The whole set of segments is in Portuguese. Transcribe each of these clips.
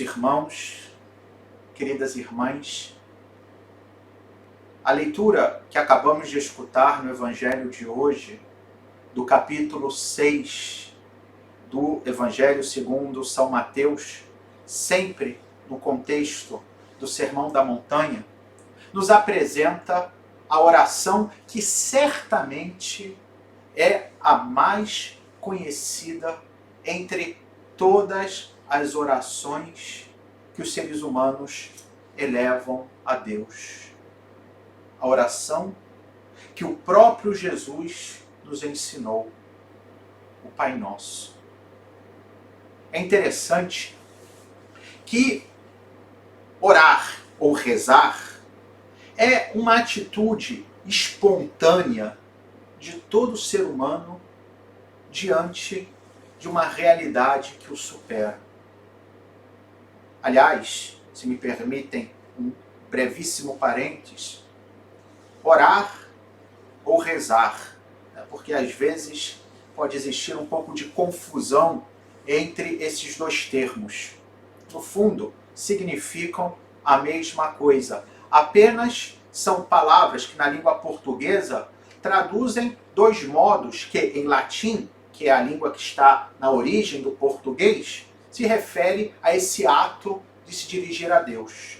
irmãos, queridas irmãs, a leitura que acabamos de escutar no Evangelho de hoje, do capítulo 6 do Evangelho segundo São Mateus, sempre no contexto do Sermão da Montanha, nos apresenta a oração que certamente é a mais conhecida entre todas as orações que os seres humanos elevam a Deus. A oração que o próprio Jesus nos ensinou, o Pai Nosso. É interessante que orar ou rezar é uma atitude espontânea de todo ser humano diante de uma realidade que o supera. Aliás, se me permitem um brevíssimo parênteses, orar ou rezar, porque às vezes pode existir um pouco de confusão entre esses dois termos. No fundo, significam a mesma coisa. Apenas são palavras que na língua portuguesa traduzem dois modos que em latim, que é a língua que está na origem do português, se refere a esse ato de se dirigir a Deus.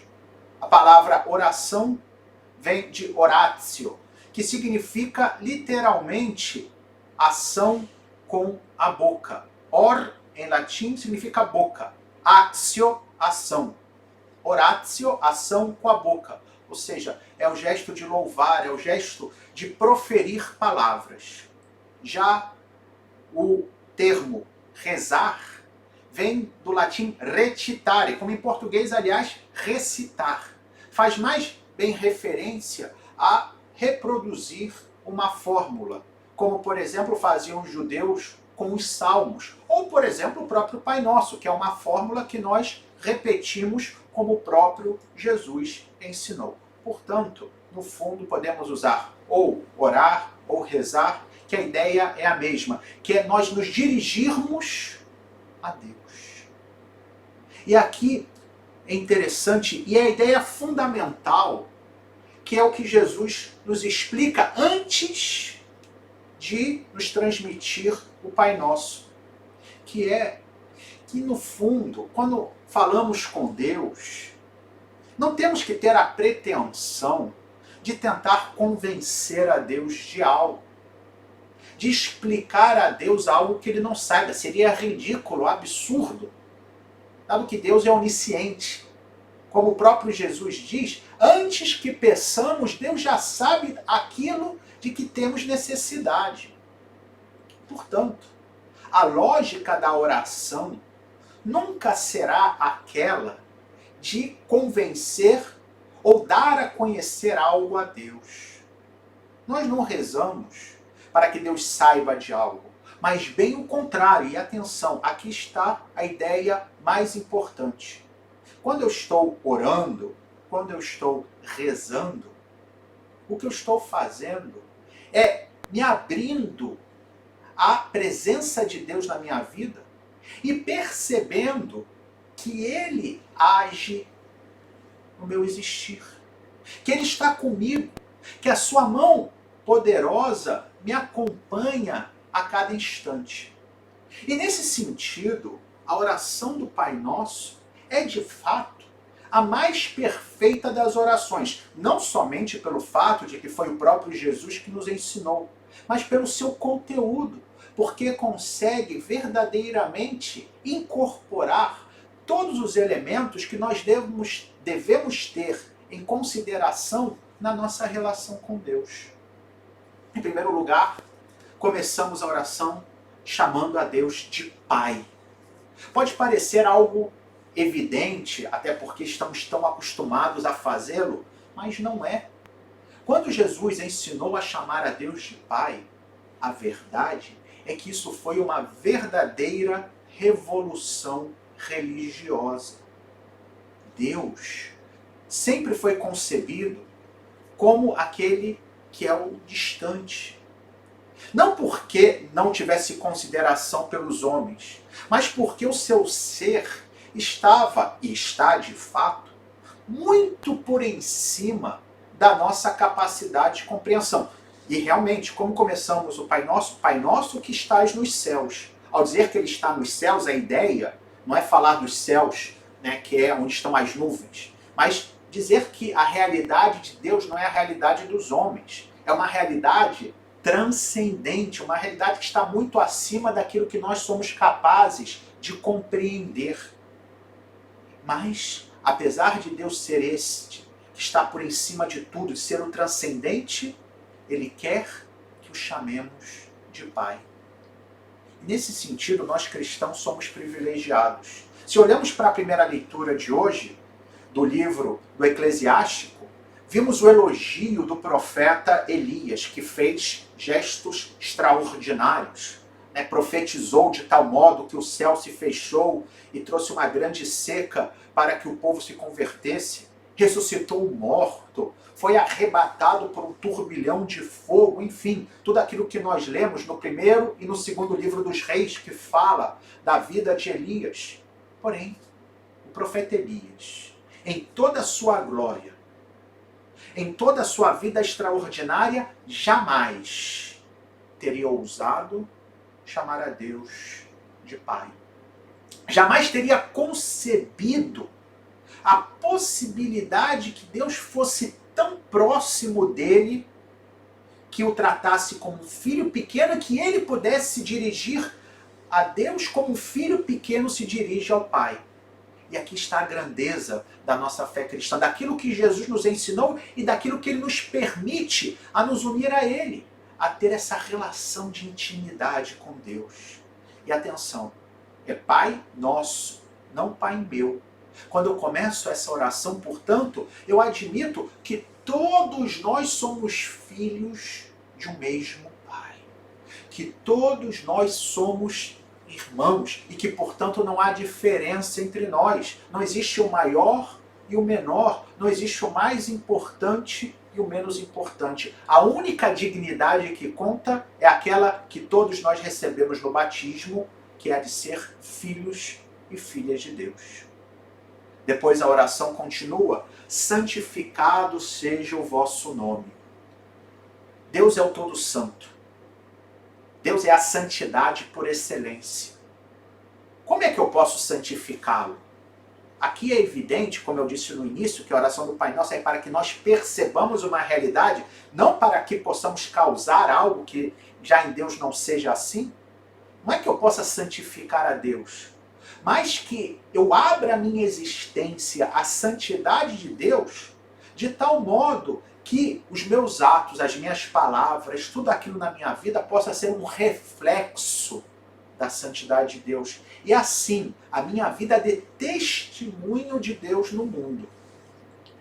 A palavra oração vem de oratio, que significa literalmente ação com a boca. Or, em latim, significa boca. Actio, ação. Oratio, ação com a boca. Ou seja, é o gesto de louvar, é o gesto de proferir palavras. Já o termo rezar vem do latim recitare, como em português, aliás, recitar. Faz mais bem referência a reproduzir uma fórmula, como, por exemplo, faziam os judeus com os salmos, ou, por exemplo, o próprio Pai Nosso, que é uma fórmula que nós repetimos como o próprio Jesus ensinou. Portanto, no fundo, podemos usar ou orar ou rezar, que a ideia é a mesma, que é nós nos dirigirmos a Deus. E aqui é interessante, e é a ideia fundamental, que é o que Jesus nos explica antes de nos transmitir o Pai Nosso. Que é que, no fundo, quando falamos com Deus, não temos que ter a pretensão de tentar convencer a Deus de algo, de explicar a Deus algo que ele não saiba. Seria ridículo, absurdo, dado que Deus é onisciente. Como o próprio Jesus diz, antes que peçamos, Deus já sabe aquilo de que temos necessidade. Portanto, a lógica da oração nunca será aquela de convencer ou dar a conhecer algo a Deus. Nós não rezamos para que Deus saiba de algo, mas bem o contrário. E atenção, aqui está a ideia mais importante. Quando eu estou orando, quando eu estou rezando, o que eu estou fazendo é me abrindo à presença de Deus na minha vida e percebendo que Ele age no meu existir, que Ele está comigo, que a sua mão poderosa me acompanha a cada instante. E nesse sentido, a oração do Pai Nosso é de fato a mais perfeita das orações, não somente pelo fato de que foi o próprio Jesus que nos ensinou, mas pelo seu conteúdo, porque consegue verdadeiramente incorporar todos os elementos que nós devemos ter em consideração na nossa relação com Deus. Em primeiro lugar, começamos a oração chamando a Deus de Pai. Pode parecer algo evidente, até porque estamos tão acostumados a fazê-lo, mas não é. Quando Jesus ensinou a chamar a Deus de Pai, a verdade é que isso foi uma verdadeira revolução religiosa. Deus sempre foi concebido como aquele que é o distante. Não porque não tivesse consideração pelos homens, mas porque o seu ser estava e está de fato muito por em cima da nossa capacidade de compreensão. E realmente, como começamos o Pai Nosso que estás nos céus. Ao dizer que ele está nos céus, a ideia não é falar dos céus, né, que é onde estão as nuvens, mas dizer que a realidade de Deus não é a realidade dos homens. É uma realidade transcendente, uma realidade que está muito acima daquilo que nós somos capazes de compreender. Mas, apesar de Deus ser este, que está por em cima de tudo, de ser o transcendente, Ele quer que o chamemos de Pai. Nesse sentido, nós cristãos somos privilegiados. Se olhamos para a primeira leitura de hoje, do livro do Eclesiástico, vimos o elogio do profeta Elias, que fez gestos extraordinários. Né? Profetizou de tal modo que o céu se fechou e trouxe uma grande seca para que o povo se convertesse. Ressuscitou o morto, foi arrebatado por um turbilhão de fogo, enfim, tudo aquilo que nós lemos no primeiro e no segundo livro dos Reis, que fala da vida de Elias. Porém, o profeta Elias, em toda a sua glória, em toda a sua vida extraordinária, jamais teria ousado chamar a Deus de Pai. Jamais teria concebido a possibilidade que Deus fosse tão próximo dele que o tratasse como um filho pequeno, que ele pudesse se dirigir a Deus como um filho pequeno se dirige ao Pai. E aqui está a grandeza da nossa fé cristã, daquilo que Jesus nos ensinou e daquilo que Ele nos permite a nos unir a Ele, a ter essa relação de intimidade com Deus. E atenção, é Pai nosso, não Pai meu. Quando eu começo essa oração, portanto, eu admito que todos nós somos filhos de um mesmo Pai. Que todos nós somos irmãos e que, portanto, não há diferença entre nós. Não existe o maior e o menor. Não existe o mais importante e o menos importante. A única dignidade que conta é aquela que todos nós recebemos no batismo, que é a de ser filhos e filhas de Deus. Depois a oração continua: santificado seja o vosso nome. Deus é o Todo Santo. Deus é a santidade por excelência. Como é que eu posso santificá-lo? Aqui é evidente, como eu disse no início, que a oração do Pai Nosso é para que nós percebamos uma realidade, não para que possamos causar algo que já em Deus não seja assim. Não é que eu possa santificar a Deus, mas que eu abra a minha existência à santidade de Deus, de tal modo que os meus atos, as minhas palavras, tudo aquilo na minha vida possa ser um reflexo da santidade de Deus. E assim, a minha vida dê testemunho de Deus no mundo.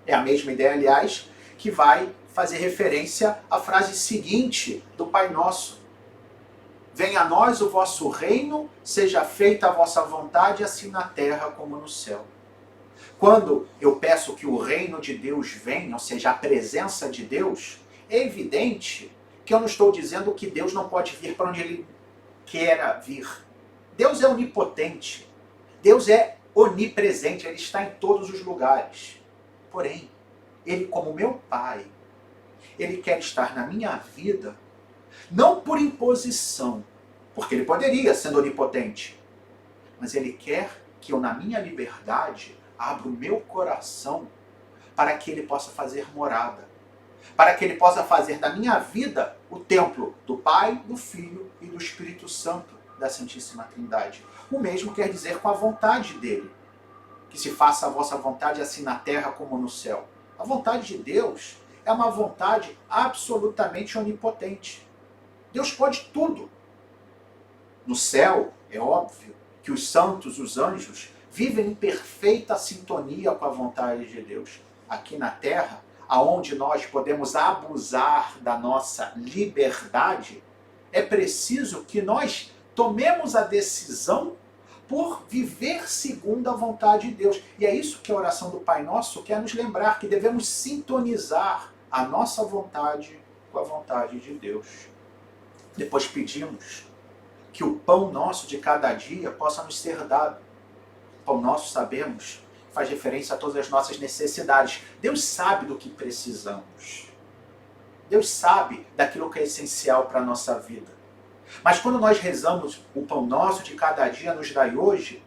É a mesma ideia, aliás, que vai fazer referência à frase seguinte do Pai Nosso: venha a nós o vosso reino, seja feita a vossa vontade, assim na terra como no céu. Quando eu peço que o reino de Deus venha, ou seja, a presença de Deus, é evidente que eu não estou dizendo que Deus não pode vir para onde Ele queira vir. Deus é onipotente. Deus é onipresente. Ele está em todos os lugares. Porém, Ele, como meu Pai, Ele quer estar na minha vida, não por imposição, porque Ele poderia, sendo onipotente, mas Ele quer que eu, na minha liberdade, abra o meu coração para que Ele possa fazer morada, para que Ele possa fazer da minha vida o templo do Pai, do Filho e do Espírito Santo da Santíssima Trindade. O mesmo quer dizer com a vontade dEle, que se faça a vossa vontade assim na terra como no céu. A vontade de Deus é uma vontade absolutamente onipotente. Deus pode tudo. No céu, é óbvio que os santos, os anjos, vivem em perfeita sintonia com a vontade de Deus. Aqui na terra, aonde nós podemos abusar da nossa liberdade, é preciso que nós tomemos a decisão por viver segundo a vontade de Deus. E é isso que a oração do Pai Nosso quer nos lembrar, que devemos sintonizar a nossa vontade com a vontade de Deus. Depois pedimos que o pão nosso de cada dia possa nos ser dado. pão nosso, sabemos, faz referência a todas as nossas necessidades. Deus sabe do que precisamos. Deus sabe daquilo que é essencial para a nossa vida. Mas quando nós rezamos o pão nosso de cada dia nos dai hoje,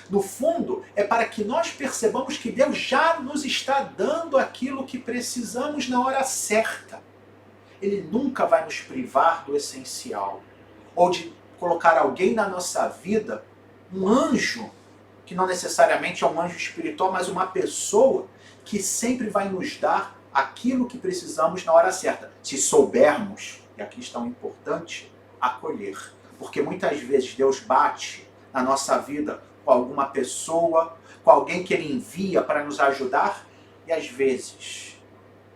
no fundo é para que nós percebamos que Deus já nos está dando aquilo que precisamos na hora certa. Ele nunca vai nos privar do essencial. Ou de colocar alguém na nossa vida, um anjo, que não necessariamente é um anjo espiritual, mas uma pessoa que sempre vai nos dar aquilo que precisamos na hora certa. Se soubermos, e aqui está um importante, acolher. Porque muitas vezes Deus bate na nossa vida com alguma pessoa, com alguém que Ele envia para nos ajudar, e às vezes,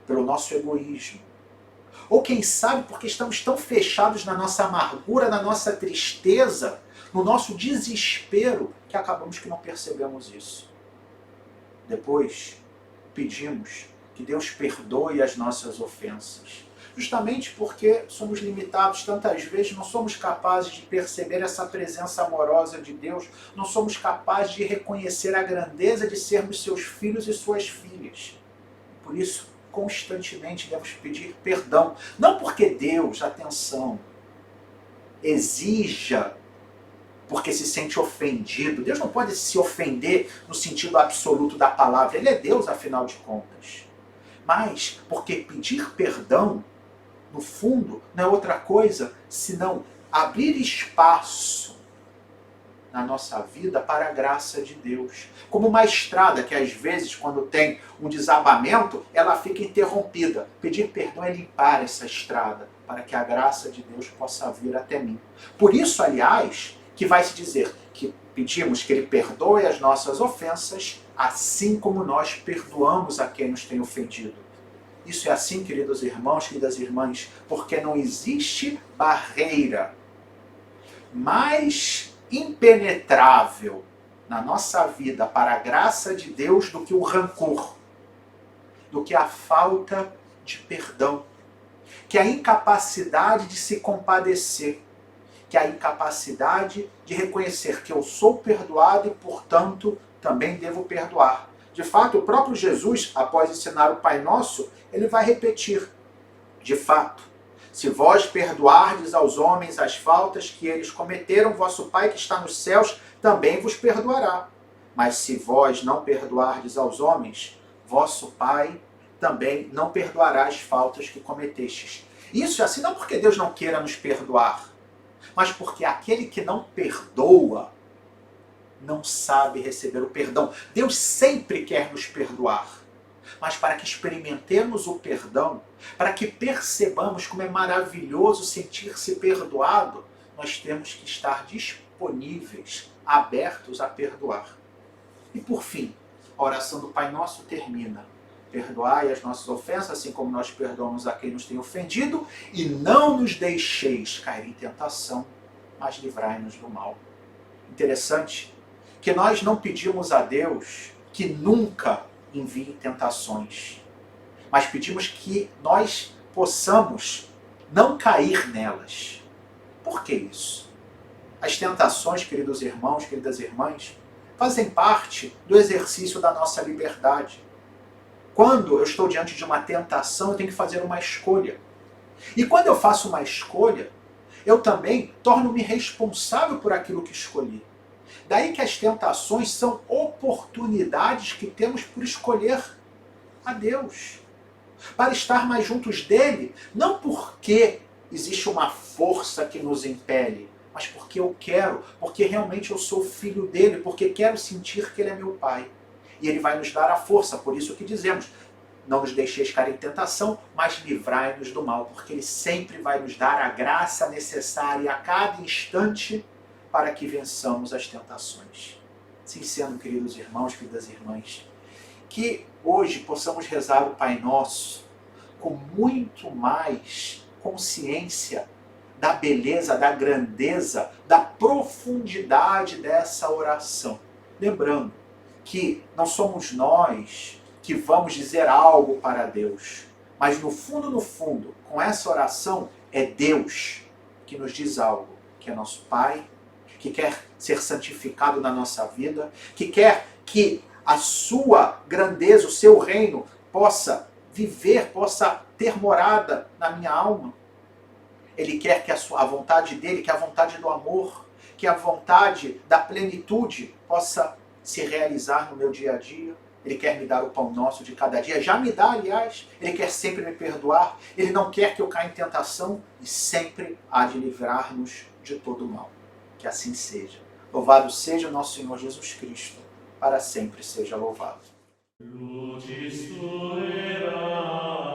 pelo nosso egoísmo, ou quem sabe porque estamos tão fechados na nossa amargura, na nossa tristeza, no nosso desespero, que acabamos que não percebemos isso. Depois, pedimos que Deus perdoe as nossas ofensas. Justamente porque somos limitados tantas vezes, não somos capazes de perceber essa presença amorosa de Deus, não somos capazes de reconhecer a grandeza de sermos seus filhos e suas filhas. Por isso, constantemente devemos pedir perdão. Não porque Deus, atenção, exija porque se sente ofendido. Deus não pode se ofender no sentido absoluto da palavra. Ele é Deus, afinal de contas. Mas porque pedir perdão, no fundo, não é outra coisa senão abrir espaço na nossa vida para a graça de Deus. Como uma estrada que às vezes, quando tem um desabamento, ela fica interrompida. Pedir perdão é limpar essa estrada para que a graça de Deus possa vir até mim. Por isso, aliás, que vai se dizer que pedimos que Ele perdoe as nossas ofensas, assim como nós perdoamos a quem nos tem ofendido. Isso é assim, queridos irmãos, queridas irmãs, porque não existe barreira mais impenetrável na nossa vida para a graça de Deus do que o rancor, do que a falta de perdão, que a incapacidade de se compadecer, que a incapacidade de reconhecer que eu sou perdoado e, portanto, também devo perdoar. De fato, o próprio Jesus, após ensinar o Pai Nosso, ele vai repetir: de fato, se vós perdoardes aos homens as faltas que eles cometeram, vosso Pai que está nos céus também vos perdoará. Mas se vós não perdoardes aos homens, vosso Pai também não perdoará as faltas que cometestes. Isso é assim não porque Deus não queira nos perdoar, mas porque aquele que não perdoa não sabe receber o perdão. Deus sempre quer nos perdoar. Mas para que experimentemos o perdão, para que percebamos como é maravilhoso sentir-se perdoado, nós temos que estar disponíveis, abertos a perdoar. E por fim, a oração do Pai Nosso termina: perdoai as nossas ofensas, assim como nós perdoamos a quem nos tem ofendido, e não nos deixeis cair em tentação, mas livrai-nos do mal. Interessante que nós não pedimos a Deus que nunca envie tentações, mas pedimos que nós possamos não cair nelas. Por que isso? As tentações, queridos irmãos, queridas irmãs, fazem parte do exercício da nossa liberdade. Quando eu estou diante de uma tentação, eu tenho que fazer uma escolha. E quando eu faço uma escolha, eu também torno-me responsável por aquilo que escolhi. Daí que as tentações são oportunidades que temos por escolher a Deus, para estar mais juntos dele, não porque existe uma força que nos impele, mas porque eu quero, porque realmente eu sou filho dele, porque quero sentir que ele é meu Pai. E ele vai nos dar a força, por isso que dizemos: não nos deixeis cair em tentação, mas livrai-nos do mal, porque ele sempre vai nos dar a graça necessária a cada instante para que vençamos as tentações. Assim sendo, queridos irmãos, queridas irmãs, que hoje possamos rezar o Pai Nosso com muito mais consciência da beleza, da grandeza, da profundidade dessa oração. Lembrando que não somos nós que vamos dizer algo para Deus, mas no fundo, com essa oração, é Deus que nos diz algo, que é nosso Pai, que quer ser santificado na nossa vida, que quer que a sua grandeza, o seu reino, possa viver, possa ter morada na minha alma. Ele quer que a vontade dele, que a vontade do amor, que a vontade da plenitude possa se realizar no meu dia a dia. Ele quer me dar o pão nosso de cada dia. Já me dá, aliás. Ele quer sempre me perdoar. Ele não quer que eu caia em tentação e sempre há de livrar-nos de todo mal. Que assim seja. Louvado seja o nosso Senhor Jesus Cristo. Para sempre seja louvado. Lucis tu era